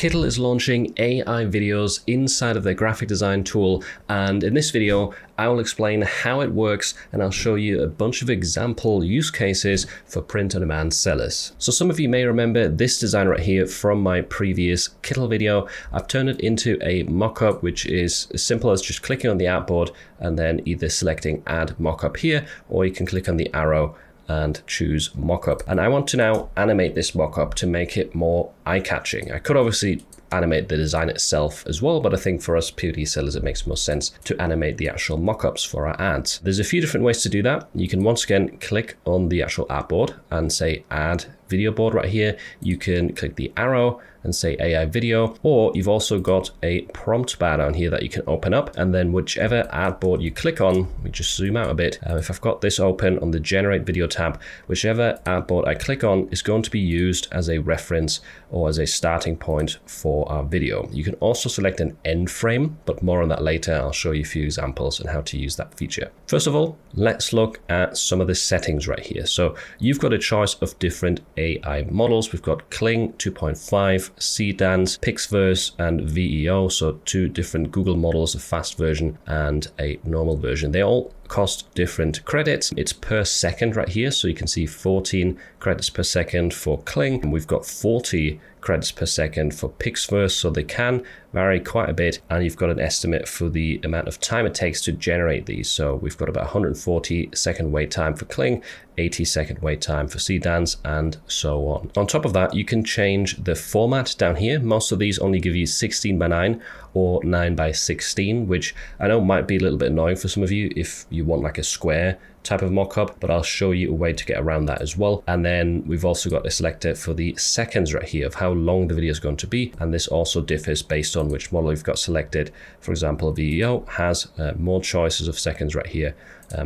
Kittl is launching AI videos inside of their graphic design tool, and in this video I will explain how it works and I'll show you a bunch of example use cases for print-on-demand sellers. So some of you may remember this design right here from my previous Kittl video. I've turned it into a mockup, which is as simple as just clicking on the artboard and then either selecting add mockup here, or you can click on the arrow and choose mockup. And I want to now animate this mockup to make it more eye-catching. I could obviously animate the design itself as well, but I think for us POD sellers, it makes more sense to animate the actual mockups for our ads. There's a few different ways to do that. You can once again click on the actual artboard and say add video board right here. You can click the arrow and say AI video, or you've also got a prompt bar down here that you can open up, and then whichever artboard you click on, we just zoom out a bit. If I've got this open on the generate video tab, whichever artboard I click on is going to be used as a reference or as a starting point for our video. You can also select an end frame, but more on that later. I'll show you a few examples on how to use that feature. First of all, let's look at some of the settings right here. So you've got a choice of different AI models. We've got Kling 2.5, Seedance, Pixverse, and VEO. So two different Google models, a fast version and a normal version. They all cost different credits. It's per second right here. So you can see 14 credits per second for Kling, and we've got 40 credits per second for Pixverse, so they can vary quite a bit, and you've got an estimate for the amount of time it takes to generate these. So we've got about 140 second wait time for Kling, 80 second wait time for Seedance, and so on. On top of that, you can change the format down here. Most of these only give you 16:9 or 9:16, which I know might be a little bit annoying for some of you if you want like a square type of mockup, but I'll show you a way to get around that as well. And then we've also got a selector for the seconds right here of how long the video is going to be, and this also differs based on which model you've got selected. For example, VEO has more choices of seconds right here,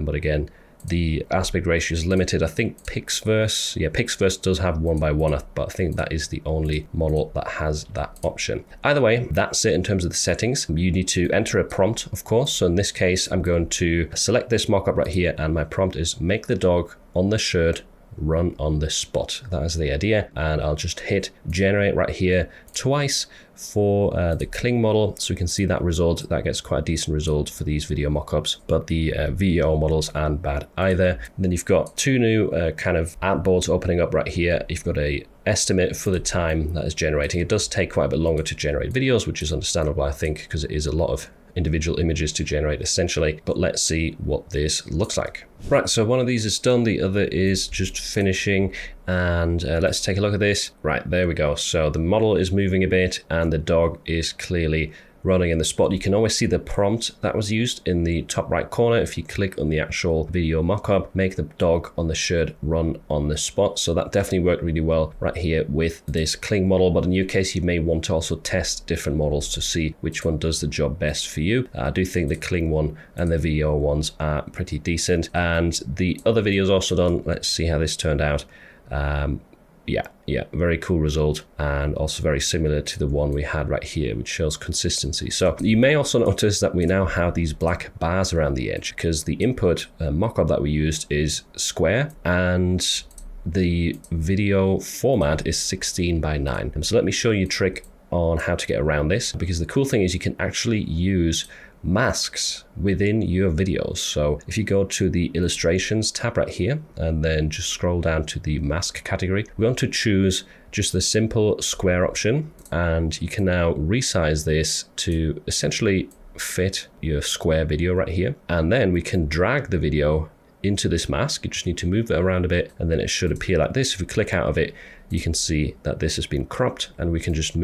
but again, the aspect ratio is limited. I think Pixverse does have 1:1, but I think that is the only model that has that option. Either way, that's it in terms of the settings. You need to enter a prompt, of course. So in this case, I'm going to select this mockup right here, and my prompt is make the dog on the shirt run on the spot. That is the idea, and I'll just hit generate right here twice for the Kling model, so we can see that result. That gets quite a decent result for these video mockups, but the VEO models aren't bad either. And then you've got two new kind of artboards opening up right here. You've got a estimate for the time that is generating. It does take quite a bit longer to generate videos, which is understandable, I think, because it is a lot of individual images to generate essentially, but let's see what this looks like. Right, so one of these is done, the other is just finishing, and let's take a look at this. Right, there we go. So the model is moving a bit and the dog is clearly running in the spot. You can always see the prompt that was used in the top right corner. If you click on the actual video mockup, make the dog on the shirt run on the spot. So that definitely worked really well right here with this Kling model. But in your case, you may want to also test different models to see which one does the job best for you. I do think the Kling one and the VEO ones are pretty decent. And the other video is also done. Let's see how this turned out. Yeah, very cool result, and also very similar to the one we had right here, which shows consistency. So you may also notice that we now have these black bars around the edge because the input mockup that we used is square and the video format is 16:9. And so let me show you a trick on how to get around this, because the cool thing is you can actually use masks within your videos. So if you go to the illustrations tab right here and then just scroll down to the mask category, we want to choose just the simple square option, and you can now resize this to essentially fit your square video right here, and then we can drag the video into this mask. You just need to move it around a bit and then it should appear like this. If we click out of it, you can see that this has been cropped, and we can just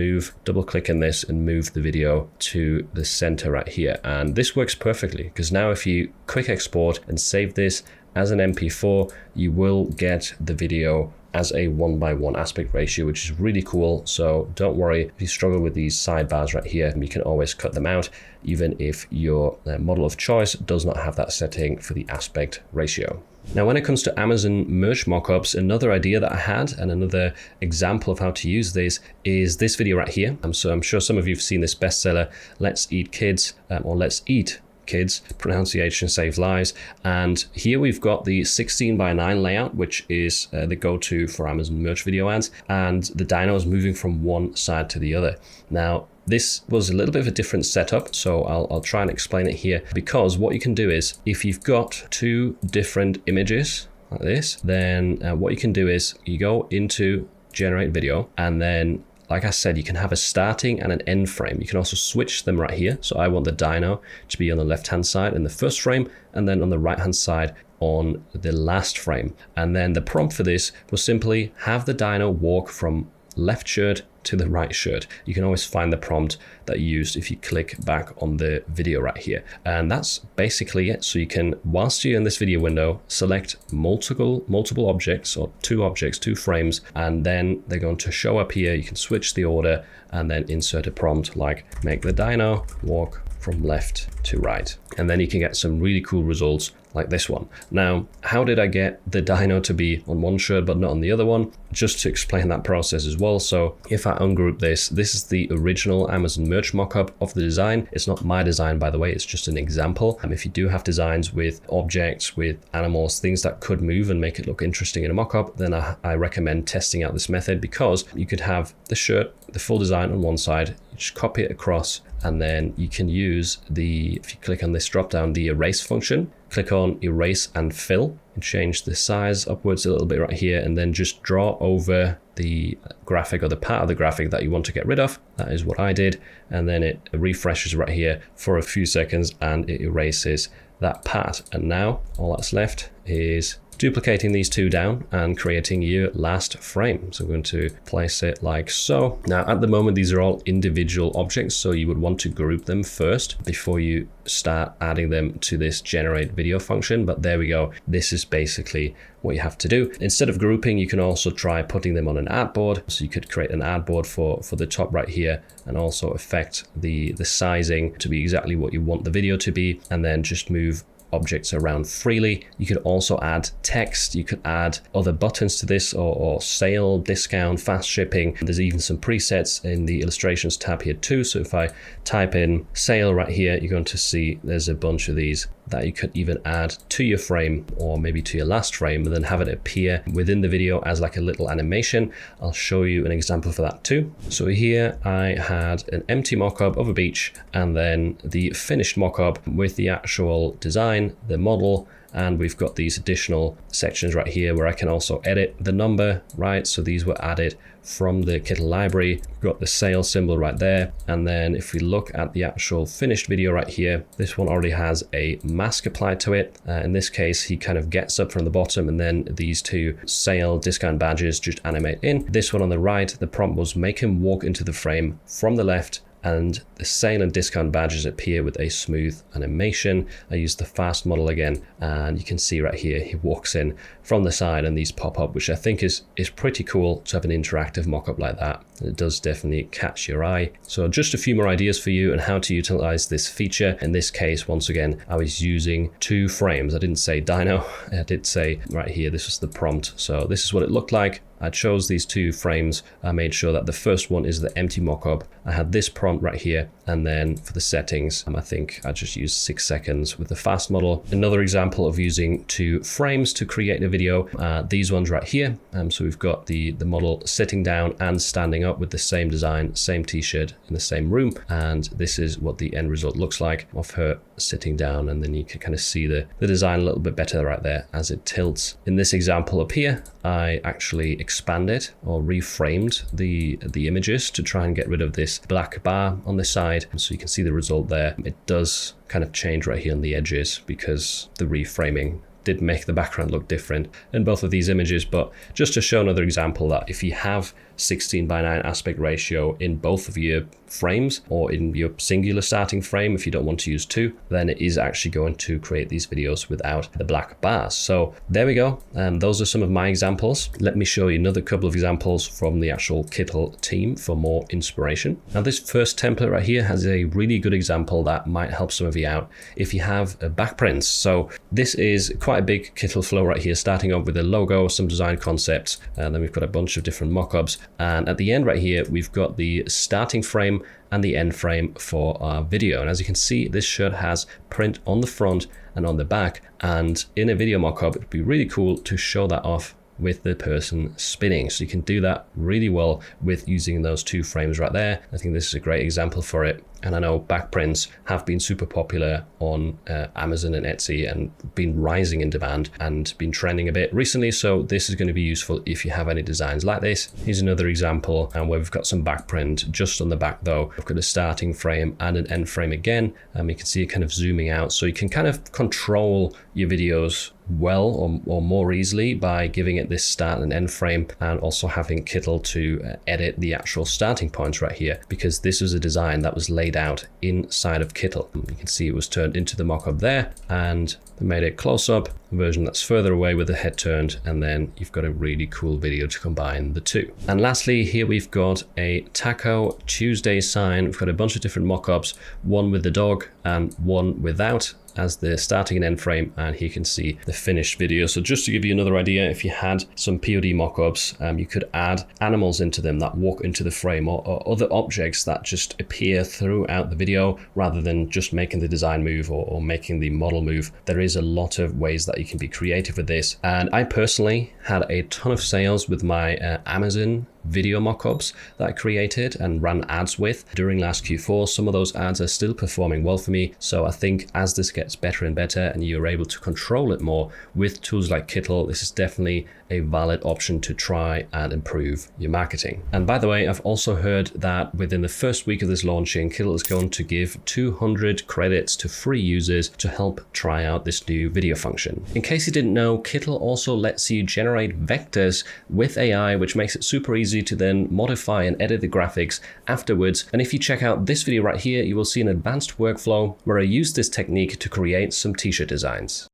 double click in this and move the video to the center right here. And this works perfectly because now if you quick export and save this as an MP4, you will get the video as a 1:1 aspect ratio, which is really cool. So don't worry if you struggle with these sidebars right here, you can always cut them out, even if your model of choice does not have that setting for the aspect ratio. Now, when it comes to Amazon merch mockups, another idea that I had and another example of how to use this is this video right here. So I'm sure some of you have seen this bestseller, Let's Eat Kids, or Let's Eat kids, pronunciation saves lives. And here we've got the 16:9 layout, which is the go-to for Amazon merch video ads, and the dino is moving from one side to the other. Now, this was a little bit of a different setup, so I'll try and explain it here, because what you can do is, if you've got two different images like this, then what you can do is you go into generate video, and then, like I said, you can have a starting and an end frame. You can also switch them right here. So I want the dino to be on the left-hand side in the first frame, and then on the right-hand side on the last frame. And then the prompt for this was simply have the dino walk from left shirt to the right shirt. You can always find the prompt that you used if you click back on the video right here. And that's basically it. So you can, whilst you're in this video window, select multiple objects, or two frames, and then they're going to show up here. You can switch the order and then insert a prompt like make the dino walk from left to right. And then you can get some really cool results like this one. Now, how did I get the dino to be on one shirt but not on the other one? Just to explain that process as well. So if I ungroup this is the original Amazon merch mockup of the design. It's not my design, by the way, it's just an example. If you do have designs with objects, with animals, things that could move and make it look interesting in a mockup, then I recommend testing out this method, because you could have the shirt, the full design on one side, you just copy it across, and then you can use if you click on this drop down, the erase function, click on erase and fill, and change the size upwards a little bit right here, and then just draw over the graphic, or the part of the graphic that you want to get rid of. That is what I did. And then it refreshes right here for a few seconds and it erases that part. And now all that's left is duplicating these two down and creating your last frame. So I'm going to place it like so. Now at the moment, these are all individual objects, so you would want to group them first before you start adding them to this generate video function. But there we go. This is basically what you have to do. Instead of grouping, you can also try putting them on an artboard. So you could create an artboard for the top right here, and also affect the sizing to be exactly what you want the video to be, and then just move objects around freely. You could also add text. You could add other buttons to this, or sale, discount, fast shipping. There's even some presets in the illustrations tab here too. So if I type in sale right here, you're going to see there's a bunch of these that you could even add to your frame, or maybe to your last frame, and then have it appear within the video as like a little animation. I'll show you an example for that too. So here I had an empty mockup of a beach, and then the finished mockup with the actual design, the model, and we've got these additional sections right here where I can also edit the number, right? So these were added from the Kittl library. We've got the sale symbol right there. And then if we look at the actual finished video right here, this one already has a mask applied to it. In this case, he kind of gets up from the bottom, and then these two sale discount badges just animate in. This one on the right, the prompt was make him walk into the frame from the left, and the sale and discount badges appear with a smooth animation. I used the fast model again, and you can see right here, he walks in from the side and these pop up, which I think is pretty cool to have an interactive mockup like that. It does definitely catch your eye. So just a few more ideas for you on how to utilize this feature. In this case, once again, I was using two frames. I didn't say dino, I did say right here, this was the prompt. So this is what it looked like. I chose these two frames. I made sure that the first one is the empty mockup. I had this prompt right here, and then for the settings, I think I just used 6 seconds with the fast model. Another example of using two frames to create a video, these ones right here. So we've got the model sitting down and standing up with the same design, same t-shirt in the same room, and this is what the end result looks like of her sitting down, and then you can kind of see the design a little bit better right there as it tilts. In this example up here, I actually expanded or reframed the images to try and get rid of this black bar on the side, so you can see the result there. It does kind of change right here on the edges because the reframing did make the background look different in both of these images. But just to show another example that if you have 16:9 aspect ratio in both of your frames, or in your singular starting frame, if you don't want to use two, then it is actually going to create these videos without the black bars. So there we go. And those are some of my examples. Let me show you another couple of examples from the actual Kittl team for more inspiration. Now this first template right here has a really good example that might help some of you out if you have backprints. So this is quite a big Kittl flow right here, starting off with a logo, some design concepts, and then we've got a bunch of different mockups. And at the end right here, we've got the starting frame and the end frame for our video. And as you can see, this shirt has print on the front and on the back. And in a video mockup, it'd be really cool to show that off with the person spinning. So you can do that really well with using those two frames right there. I think this is a great example for it. And I know back prints have been super popular on Amazon and Etsy and been rising in demand and been trending a bit recently. So this is going to be useful if you have any designs like this. Here's another example where we've got some back print just on the back though. We've got a starting frame and an end frame again. You can see it kind of zooming out. So you can kind of control your videos well or more easily by giving it this start and end frame, and also having Kittl to edit the actual starting points right here, because this was a design that was laid out inside of Kittl. You can see it was turned into the mockup there, and they made a close-up version that's further away with the head turned, and then you've got a really cool video to combine the two. And lastly, here we've got a Taco Tuesday sign. We've got a bunch of different mockups, one with the dog and one without as the starting and end frame, and here you can see the finished video. So just to give you another idea, if you had some POD mockups, you could add animals into them that walk into the frame, or other objects that just appear throughout the video rather than just making the design move or making the model move. There is a lot of ways that you can be creative with this, and I personally had a ton of sales with my Amazon video mockups that I created and ran ads with during last Q4. Some of those ads are still performing well for me. So I think as this gets better and better and you're able to control it more with tools like Kittl, this is definitely a valid option to try and improve your marketing. And by the way, I've also heard that within the first week of this launching, Kittl is going to give 200 credits to free users to help try out this new video function. In case you didn't know, Kittl also lets you generate vectors with AI, which makes it super easy to then modify and edit the graphics afterwards. And if you check out this video right here, you will see an advanced workflow where I use this technique to create some t-shirt designs.